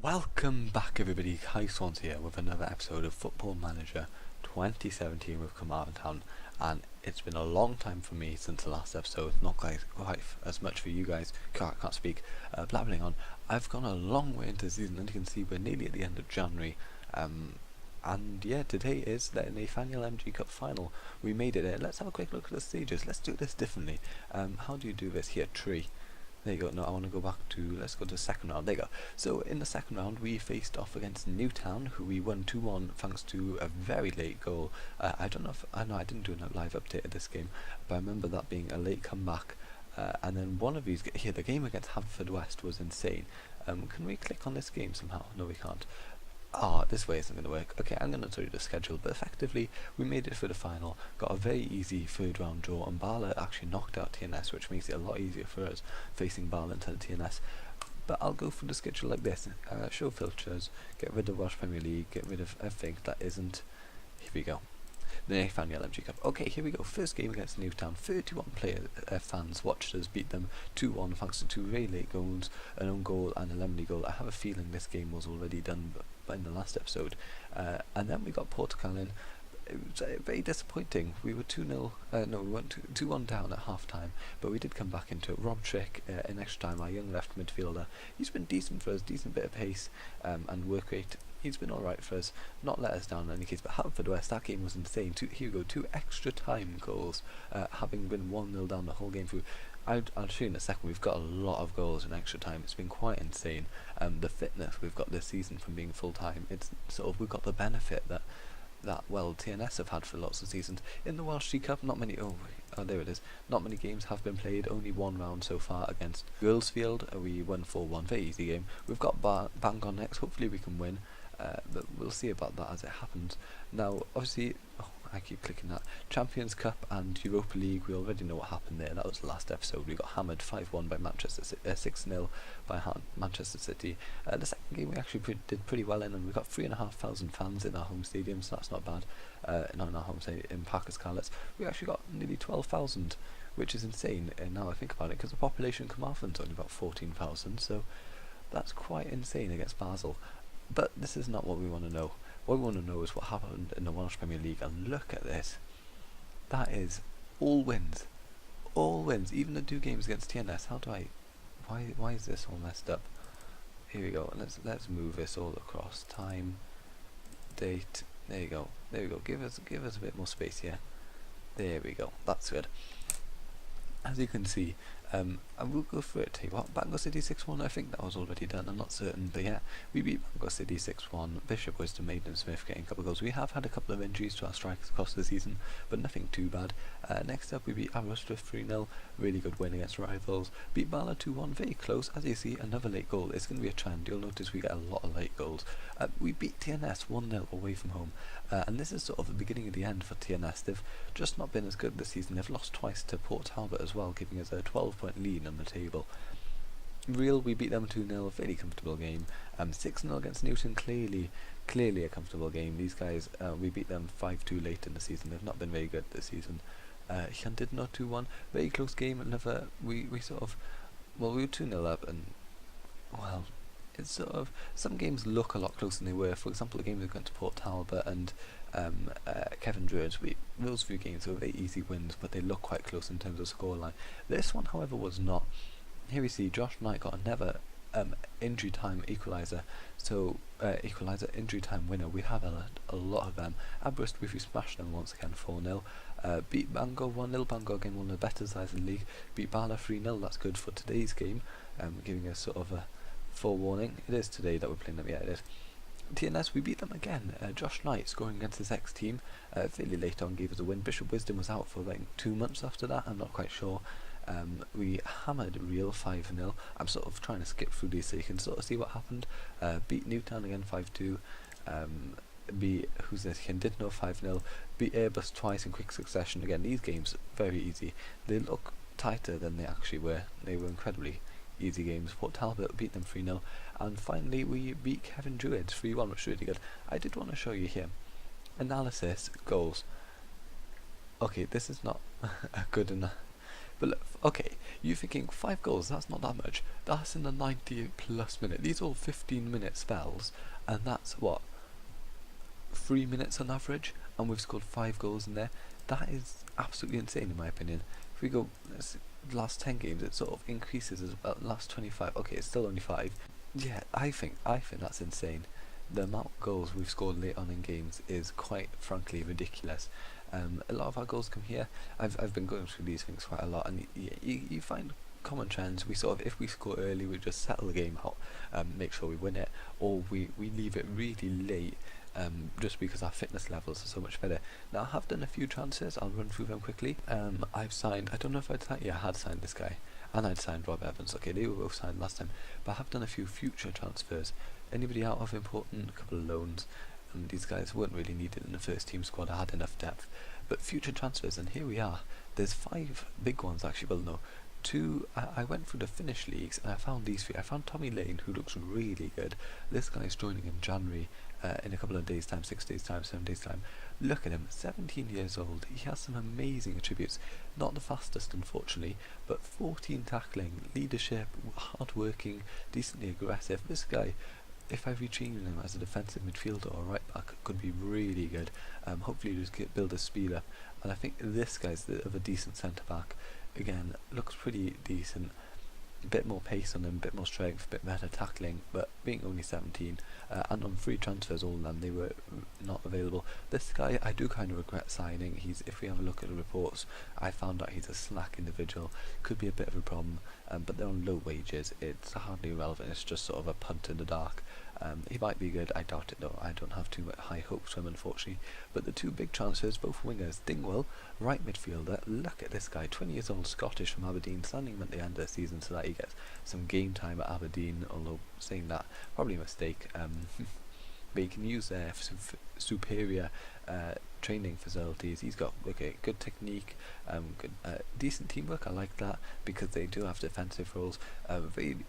Welcome back everybody, Kai Swans here with another episode of Football Manager 2017 with Carmarthen, and it's been a long time for me since the last episode, not quite as much for you guys, can't speak, blabbling on. I've gone a long way into the season, and you can see we're nearly at the end of January, and yeah, today is the Nathaniel MG Cup final. We made it there. Let's have a quick look at the stages. Let's do this differently. How do you do this here? Tree. There you go. No, I want to go back to, let's go to the second round. There you go. So in the second round we faced off against Newtown, who we won 2-1 thanks to a very late goal. I don't know if, I know I didn't do a live update of this game, but I remember that being a late comeback. And then one of these, here, the game against Haverfordwest was insane. Can we click on this game somehow? No, we can't. This way isn't going to work. Okay, I'm going to tell you the schedule, but effectively we made it for the final, got a very easy third round draw, and Bala actually knocked out TNS, which makes it a lot easier for us facing Bala instead of TNS. But I'll go through the schedule like this: show filters, get rid of Welsh Premier League, get rid of everything that isn't. Here we go. The Nathaniel MG Cup. Okay, here we go. First game against Newtown. 31 fans watched us beat them 2-1 thanks to two very late goals, an own goal and a lemony goal. I have a feeling this game was already done in the last episode. And then we got Portugal in. It was very disappointing. We were 2-0, no, we went 2-1 down at half time, but we did come back into it. Rob Trick in extra time, our young left midfielder. He's been decent for us, decent bit of pace and work rate. He's been alright for us, not let us down in any case. But Haverfordwest, that game was insane. Here we go, 2 extra time goals, having been 1-0 down the whole game through. I'll show you in a second. We've got a lot of goals in extra time. It's been quite insane. The fitness we've got this season from being full time, it's sort of, we've got the benefit that well, TNS have had for lots of seasons. In the Welsh G Cup, not many, there it is, not many games have been played, only one round so far against Girlsfield. We won 4-1, very easy game. We've got Bangor next, hopefully we can win, but we'll see about that as it happens. Now, obviously, I keep clicking that. Champions Cup and Europa League, we already know what happened there. That was the last episode. We got hammered 5-1 by Manchester City, 6-0 by Manchester City. The second game we actually did pretty well in, and we got 3,500 fans in our home stadium, so that's not bad. Not in our home stadium, in Parker Scarlets. We actually got nearly 12,000, which is insane now I think about it, because the population in Carmarthen's only about 14,000, so that's quite insane against Basel. But this is not what we want to know. What we want to know is what happened in the Welsh Premier League, and look at this. That is all wins. All wins, even the 2 games against TNS. Why is this all messed up? Here we go, let's move this all across. Time, date, there you go. There we go, give us a bit more space here. There we go, that's good. As you can see, I will go through it. Tell you what, Bangor City 6-1, I think that was already done, I'm not certain, but yeah, we beat Bangor City 6-1, Bishop Wisdom, Maiden Smith getting a couple of goals. We have had a couple of injuries to our strikers across the season, but nothing too bad. Next up we beat Aberystwyth 3-0, really good win against rivals. Beat Bala 2-1, very close. As you see, another late goal. It's going to be a trend, you'll notice we get a lot of late goals. We beat TNS 1-0 away from home, and this is sort of the beginning of the end for TNS. They've just not been as good this season. They've lost twice to Port Talbot as well, giving us a 12-point lead on the table. Real, we beat them 2-0, very comfortable game. 6-0 against Newton, clearly a comfortable game. These guys, we beat them 5-2 late in the season. They've not been very good this season. Llandudno 2-1, very close game. Another, we sort of, well, we were 2-0 up, and well, it's sort of, some games look a lot closer than they were. For example, the game against Port Talbot and Kevin Druids, those few games were very easy wins, but they look quite close in terms of scoreline. This one, however, was not. Here we see Josh Knight got another injury time equaliser, so injury time winner. We have a lot of them. Aberystwyth, we smashed them once again 4-0. Beat Bangor 1-0, Bangor again one of the better sides in the league. Beat Bala 3-0, that's good for today's game, giving us sort of a forewarning. It is today that we're playing them, yeah it is. TNS, we beat them again. Josh Knight scoring against his ex-team fairly late on, gave us a win. Bishop Wisdom was out for like 2 months after that, I'm not quite sure. We hammered Real 5-0. I'm sort of trying to skip through these so you can sort of see what happened. Beat Newtown again 5-2. Beat, who's this? Llandudno 5-0. Beat Airbus twice in quick succession. Again, these games, very easy. They look tighter than they actually were. They were incredibly easy games. Port Talbot beat them 3-0. And finally, we beat Kevin Druids 3-1, which was really good. I did want to show you here. Analysis, goals. Okay, this is not a good enough. But look, okay, you're thinking 5 goals, that's not that much. That's in the 90 plus minute. These are all 15-minute spells, and that's what, 3 minutes on average, and we've scored 5 goals in there. That is absolutely insane in my opinion. If we go last 10 games, it sort of increases as well. Last 25, okay, it's still only 5. Yeah, I think that's insane. The amount of goals we've scored late on in games is quite frankly ridiculous. A lot of our goals come here. I've been going through these things quite a lot, and you find common trends. We sort of, if we score early, we just settle the game out, make sure we win it, or we leave it really late, just because our fitness levels are so much better. Now I have done a few transfers. I'll run through them quickly. I've signed, I don't know if I'd signed, yeah, I had signed this guy, and I'd signed Rob Evans. Okay, they were both signed last time, but I have done a few future transfers. Anybody out of important? A couple of loans. These guys weren't really needed in the first team squad. I had enough depth, but future transfers, and here we are. There's 5 big ones actually. Well, no, 2. I went through the Finnish leagues and I found these 3. I found Tommy Lane, who looks really good. This guy's joining in January, in a couple of days' time, 6 days' time, 7 days' time. Look at him, 17 years old. He has some amazing attributes. Not the fastest, unfortunately, but 14 tackling, leadership, hard working, decently aggressive. This guy, if I retrain him as a defensive midfielder or right back, could be really good. Hopefully just build a speed up. And I think this guy's of a decent centre back. Again, looks pretty decent. A bit more pace on him, a bit more strength, a bit better tackling, but being only 17, and on free transfers, all of them, they were not available. This guy, I do kind of regret signing. If we have a look at the reports, I found out he's a slack individual. Could be a bit of a problem, but they're on low wages. It's hardly relevant. It's just sort of a punt in the dark. He might be good, I doubt it though. I don't have too much high hopes for him, unfortunately. But the 2 big transfers, both wingers. Dingwall, right midfielder. Look at this guy, 20 years old, Scottish, from Aberdeen, signing him at the end of the season so that he gets some game time at Aberdeen. Although saying that, probably a mistake. But he can use their superior training facilities. He's got good technique, good, decent teamwork. I like that because they do have defensive roles.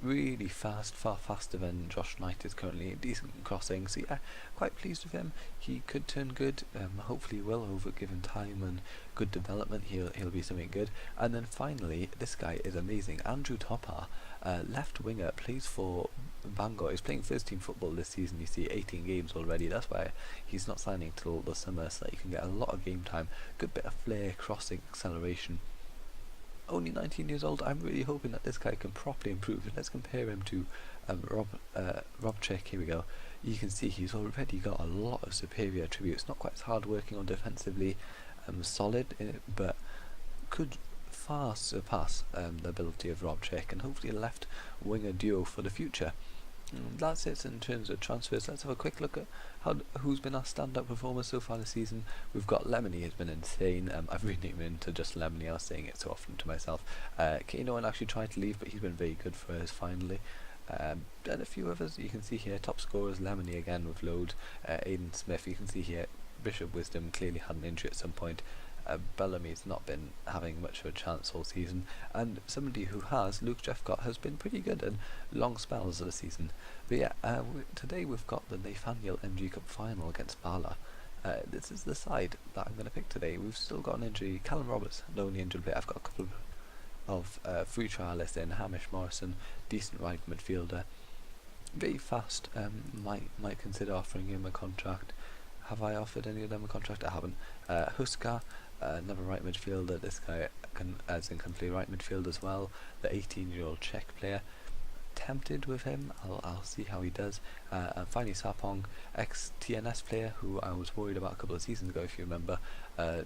Really fast, far faster than Josh Knight is currently. Decent crossing. So yeah, quite pleased with him. He could turn good. Hopefully, he will over given time and good development. He'll be something good. And then finally, this guy is amazing. Andrew Topper, left winger, plays for Bangor. He's playing first team football this season. You see, 18 games already. That's why he's not signing till the summer, so that you can get a lot of game time. Good bit of flair, crossing, acceleration. Only 19 years old. I'm really hoping that this guy can properly improve. Let's compare him to Rob Chick. Here we go. You can see he's already got a lot of superior attributes. Not quite as hard working or defensively solid, but could far surpass the ability of Rob Chick, and hopefully a left winger duo for the future. That's it in terms of transfers. Let's have a quick look at who's been our stand-up performer so far this season. We've got Lemony, has been insane. I've renamed him to just Lemony. I was saying it so often to myself. Kano actually tried to leave, but he's been very good for us finally. And a few others you can see here. Top scorers, Lemony again with load. Aidan Smith, you can see here. Bishop Wisdom clearly had an injury at some point. Bellamy's not been having much of a chance all season, and somebody who has, Luke Jeffcott, has been pretty good in long spells of the season. But yeah, today we've got the Nathaniel MG Cup final against Bala. This is the side that I'm going to pick today. We've still got an injury. Callum Roberts, the only injured player. I've got a couple of free trialists in. Hamish Morrison, decent right midfielder, very fast. Might consider offering him a contract. Have I offered any of them a contract? I haven't. Huska, another right midfielder. This guy can play right midfield as well. The 18-year-old Czech player. Tempted with him. I'll see how he does. And finally Sapong, ex-TNS player, who I was worried about a couple of seasons ago, if you remember.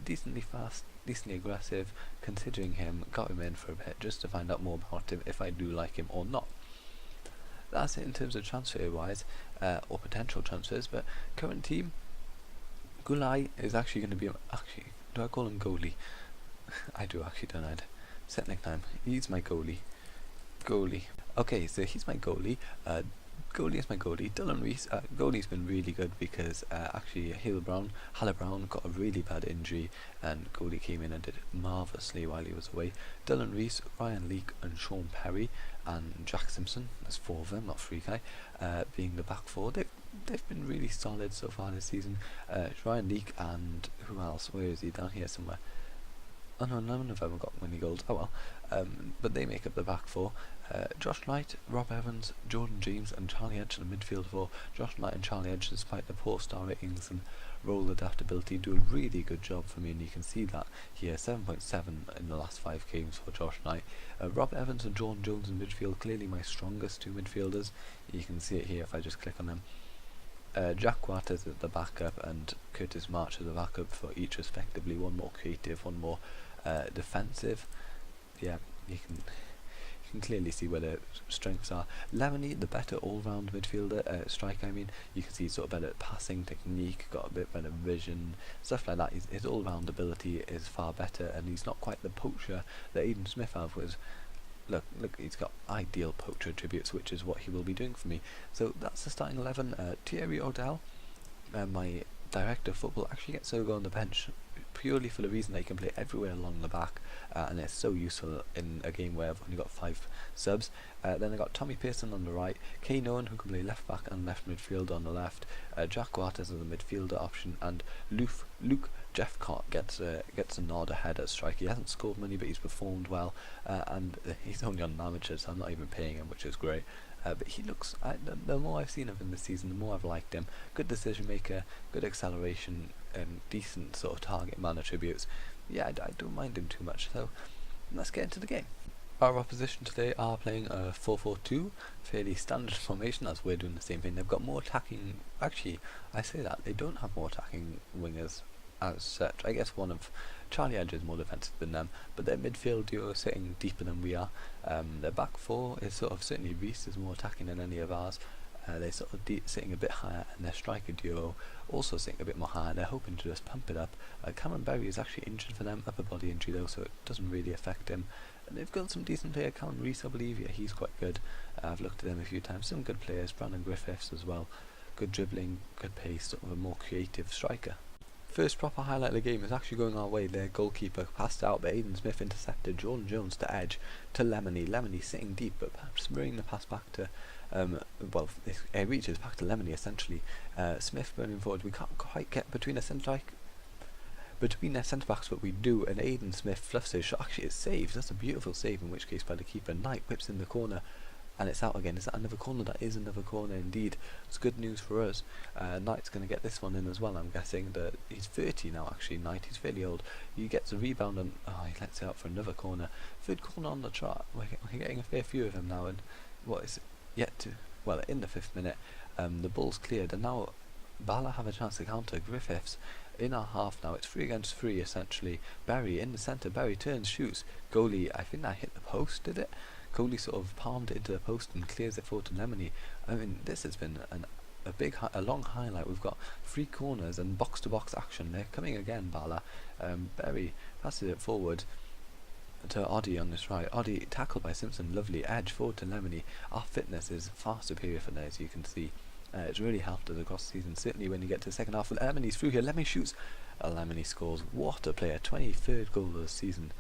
Decently fast, decently aggressive. Considering him, got him in for a bit just to find out more about him, if I do like him or not. That's it in terms of transfer-wise, or potential transfers. But current team. Gulai is actually going to be... Actually, do I call him goalie? I do actually, don't I? Set nickname. He's my goalie. Okay, so he's my goalie. Goalie is my goalie. Dylan Reese. Goalie's been really good because actually Halle Brown got a really bad injury, and goalie came in and did it marvellously while he was away. Dylan Reese, Ryan Leake, and Sean Perry, and Jack Simpson. There's 4 of them, not 3 guy. Being the back 4. They've been really solid so far this season. Ryan Leake and who else? Where is he? Down here somewhere. Oh no, none of them got many goals. Oh well. But they make up the back four. Josh Knight, Rob Evans, Jordan James, and Charlie Edge in the midfield four. Josh Knight and Charlie Edge, despite the poor star ratings and role adaptability, do a really good job for me, and you can see that here. 7.7 in the last 5 games for Josh Knight. Rob Evans and Jordan Jones in midfield, clearly my strongest two midfielders. You can see it here if I just click on them. Jack Waters at the backup and Curtis March at the backup for each respectively. One more creative, one more defensive. Yeah, you can clearly see where their strengths are. Lemony, the better all-round midfielder, striker. I mean, you can see sort of better passing technique, got a bit better vision, stuff like that. His all-round ability is far better, and he's not quite the poacher that Aidan Smith have. Was look, he's got ideal poacher attributes, which is what he will be doing for me. So that's the starting 11. Thierry Odell, my director of football, actually gets Sogo on the bench purely for the reason that he can play everywhere along the back, and it's so useful in a game where I've only got 5 subs. Then I got Tommy Pearson on the right, Kane Owen, who can play left back and left midfield on the left, Jack Waters as a midfielder option, and Luke Jeffcott gets a nod ahead at striker. He hasn't scored many, but he's performed well, and he's only on an amateur, so I'm not even paying him, which is great. But he looks, the more I've seen of him this season, the more I've liked him. Good decision maker, good acceleration, and decent sort of target man attributes. Yeah, I don't mind him too much, so let's get into the game. Our opposition today are playing a 4-4-2, fairly standard formation, as we're doing the same thing. They've got more attacking, actually, I say that, they don't have more attacking wingers as such. I guess one of Charlie Edge is more defensive than them, but their midfield duo is sitting deeper than we are. Their back four is sort of, certainly Reece is more attacking than any of ours. They're sort of sitting a bit higher, and their striker duo also sitting a bit more higher. They're hoping to just pump it up. Cameron Berry is actually injured for them, upper body injury though, so it doesn't really affect him. And they've got some decent player, Callum Reece I believe, yeah, he's quite good. I've looked at them a few times. Some good players, Brandon Griffiths as well. Good dribbling, good pace, sort of a more creative striker. First proper highlight of the game is actually going our way. Their goalkeeper passed out, but Aidan Smith intercepted. Jordan Jones to Edge, to Lemony. Lemony sitting deep, but perhaps bringing the pass back to, it reaches back to Lemony essentially. Smith burning forward. We can't quite get between their centre backs, but we do. And Aidan Smith fluffs his shot. Actually, it's saved. That's a beautiful save, in which case by the keeper. Knight whips in the corner, and it's out again. Is that another corner? That is another corner indeed. It's good news for us. Knight's going to get this one in as well, I'm guessing. That he's 30 now actually, Knight. He's fairly old. He gets a rebound and he lets it out for another corner. Third corner on the chart. We're getting a fair few of them now, and what is it? Yet to, well, in the 5th minute, the ball's cleared, and now Bala have a chance to counter. Griffiths in our half now. It's 3 against 3 essentially. Barry in the centre. Barry turns, shoots. Goalie, I think that hit the post, did it? Goalie sort of palmed it into the post and clears it forward to Lemony. I mean, this has been a long highlight. We've got 3 corners and box-to-box action. They're coming again, Bala. Barry passes it forward to Oddie on this right. Oddie tackled by Simpson, lovely. Edge forward to Lemony. Our fitness is far superior for theirs, you can see. It's really helped us across the season, certainly when you get to the second half. Lemony's through here. Lemony shoots. Lemony scores. What a player. 23rd goal of the season.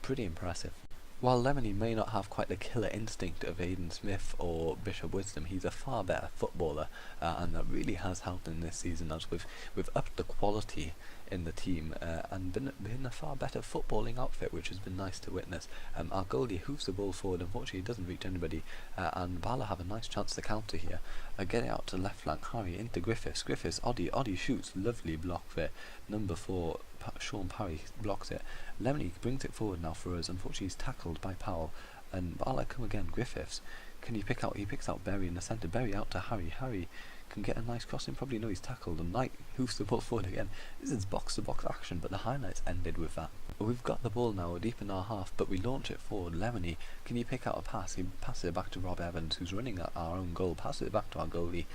Pretty impressive. While Lemony may not have quite the killer instinct of Aidan Smith or Bishop Wisdom, he's a far better footballer, and that really has helped in this season as we've upped the quality in the team and been a far better footballing outfit, which has been nice to witness. Our goalie hoofs the ball forward, unfortunately he doesn't reach anybody, and Bala have a nice chance to counter here. Get it out to left flank, Harry into Griffiths, Oddie shoots, lovely block there, number 4, Sean Parry blocks it. Lemony brings it forward now for us. Unfortunately he's tackled by Powell, and Bala come again. Griffiths, can he pick out? He picks out Berry in the centre. Berry out to Harry. Harry can get a nice crossing. Probably know he's tackled. And Knight hoofs the ball forward again. This is box-to-box action, but the highlights ended with that. We've got the ball now deep in our half, but we launch it forward. Lemony, can he pick out a pass? He passes it back to Rob Evans, who's running at our own goal. Passes it back to our goalie.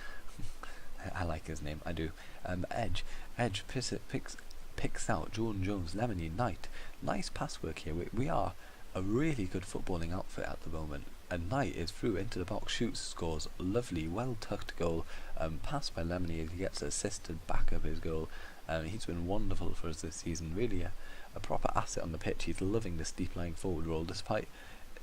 I like his name. I do. Edge picks out Jordan Jones, Lemony, Knight. Nice pass work here. We are a really good footballing outfit at the moment. And Knight is through into the box, shoots, scores. Lovely, well tucked goal. Passed by Lemony as he gets assisted back of his goal. He's been wonderful for us this season. Really a proper asset on the pitch. He's loving this deep lying forward role, despite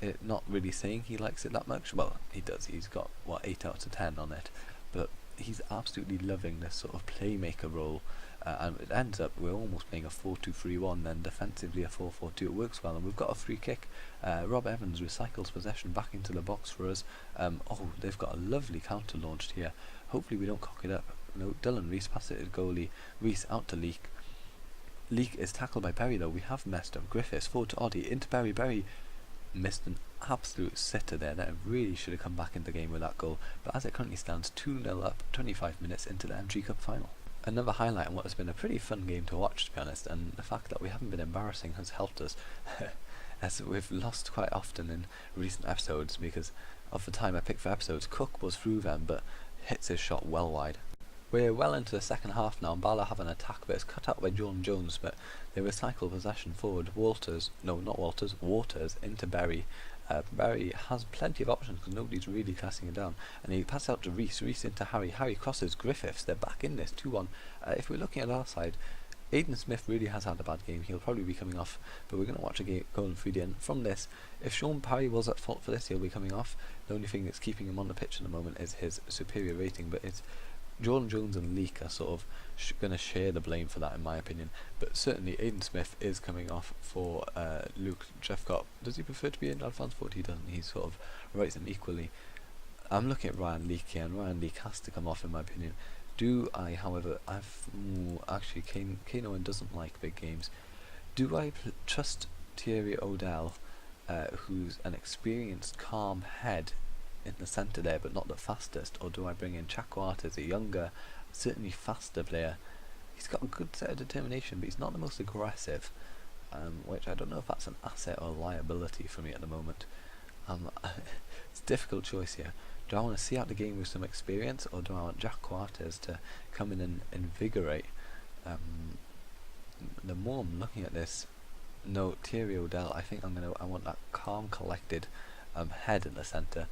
it not really saying he likes it that much. Well, he does. He's got 8 out of 10 on it. But he's absolutely loving this sort of playmaker role. and it ends up we're almost playing a 4-2-3-1, then defensively a 4-4-2. It works well, and we've got a free kick. Rob Evans recycles possession back into the box for us. They've got a lovely counter launched here. Hopefully we don't cock it up. No, Dylan Reese passes it to goalie. Reese out to Leek. Leek is tackled by Berry though. We have messed up. Griffiths forward to Oddie into Berry. Berry missed an absolute sitter there. That really should have come back in the game with that goal. But as it currently stands, 2-0 up, 25 minutes into the MG Cup final. Another highlight on what has been a pretty fun game to watch, to be honest, and the fact that we haven't been embarrassing has helped us. As we've lost quite often in recent episodes because of the time I picked for episodes. Cook was through them but hits his shot well wide. We're well into the second half now, and Bala have an attack, but it's cut out by Jordan Jones, but they recycle possession forward. Waters into Berry. Berry has plenty of options because nobody's really casting it down, and he passes out to Reese. Reese into Harry. Harry crosses Griffiths. They're back in this 2-1. If we're looking at our side, Aidan Smith really has had a bad game. He'll probably be coming off, but we're going to watch a game going through the end. From this, if Sean Parry was at fault for this, he'll be coming off. The only thing that's keeping him on the pitch at the moment is his superior rating, but it's Jordan Jones and Leek are sort of going to share the blame for that, in my opinion. But certainly Aidan Smith is coming off for Luke Jeffcott. Does he prefer to be in advanced forward? He doesn't. He sort of rates them equally. I'm looking at Ryan Leek here, and Ryan Leek has to come off, in my opinion. Do I, however, actually, Kane Owen doesn't like big games. Do I trust Thierry Odell, who's an experienced, calm head in the centre there, but not the fastest, or do I bring in Chakwart as a younger, certainly faster player? He's got a good set of determination, but he's not the most aggressive, which I don't know if that's an asset or a liability for me at the moment. It's a difficult choice here. Do I want to see out the game with some experience, or do I want Jack Quarters to come in and invigorate? The more I'm looking at this, no, Thierry Odell, I think I want that calm, collected head in the centre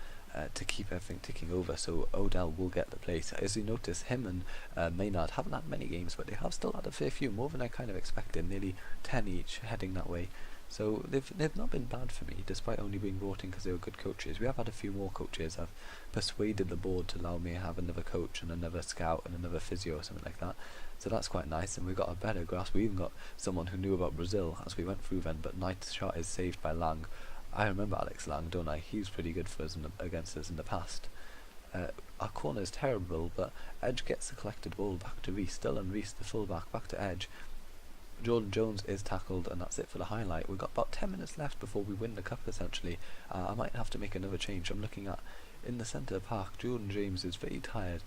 to keep everything ticking over, so Odell will get the place. As you notice, him and Maynard haven't had many games, but they have still had a fair few, more than I kind of expected, nearly 10 each heading that way. So they've not been bad for me, despite only being brought in because they were good coaches. We have had a few more coaches. I've persuaded the board to allow me to have another coach and another scout and another physio or something like that. So that's quite nice, and we've got a better grasp. We even got someone who knew about Brazil as we went through then, but Knight's shot is saved by Lang. I remember Alex Lang, don't I? He was pretty good for us against us in the past. Our corner is terrible, but Edge gets the collected ball back to Reese. Dylan Reese, the fullback, back to Edge. Jordan Jones is tackled, and that's it for the highlight. We've got about 10 minutes left before we win the cup, essentially. I might have to make another change. I'm looking at, in the centre of the park, Jordan James is very tired,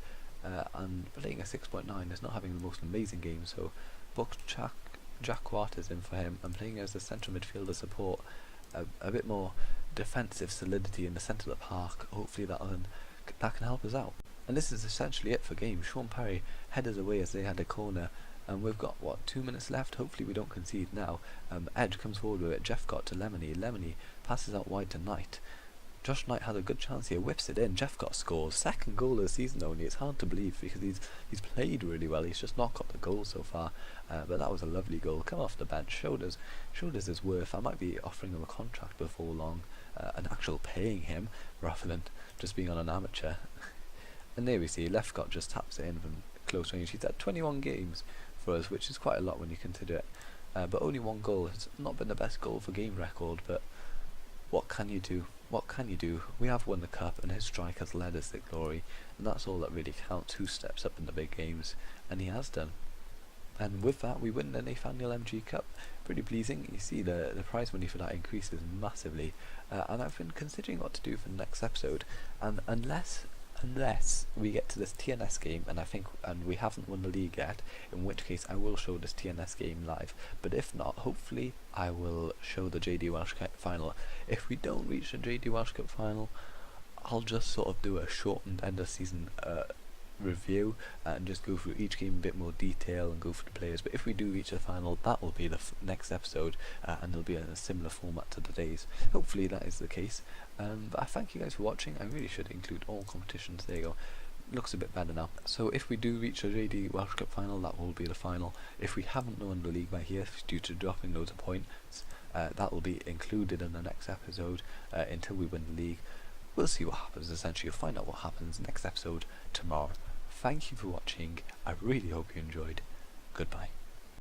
and playing a 6.9 is not having the most amazing game, so booked Jack Quarters in for him, and playing as a central midfielder support, a bit more defensive solidity in the centre of the park. Hopefully that can help us out. And this is essentially it for game. Sean Parry headers away as they had a corner, and we've got 2 minutes left. Hopefully we don't concede now. Edge comes forward with it. Jeff got to Lemony. Lemony passes out wide to Knight. Josh Knight had a good chance here, whips it in. Jeff got scores. Second goal of the season only. It's hard to believe because he's played really well. He's just not got the goal so far. But that was a lovely goal. Come off the bench. Showed us his worth. I might be offering him a contract before long, and actual paying him rather than just being on an amateur. And there we see Lefcott just taps it in from close range. He's had 21 games for us, which is quite a lot when you consider it. But only one goal. It's not been the best goal for game record, but what can you do? What can you do? We have won the cup, and his strike has led us to glory, and that's all that really counts. Who steps up in the big games, and he has done. And with that, we win the Nathaniel MG Cup. Pretty pleasing. You see the prize money for that increases massively, and I've been considering what to do for the next episode. And unless we get to this TNS game, and we haven't won the league yet, in which case I will show this TNS game live. But if not, hopefully I will show the JD Welsh Cup final. If we don't reach the JD Welsh Cup final, I'll just sort of do a shortened end of season review and just go through each game in a bit more detail and go through the players. But if we do reach the final, that will be the next episode, and it'll be in a similar format to today's. Hopefully that is the case. But I thank you guys for watching. I really should include all competitions. There you go. Looks a bit better now. So if we do reach the JD Welsh Cup final, that will be the final. If we haven't won the league by here due to dropping loads of points, that will be included in the next episode until we win the league. We'll see what happens. Essentially, you'll find out what happens next episode tomorrow. Thank you for watching. I really hope you enjoyed. Goodbye.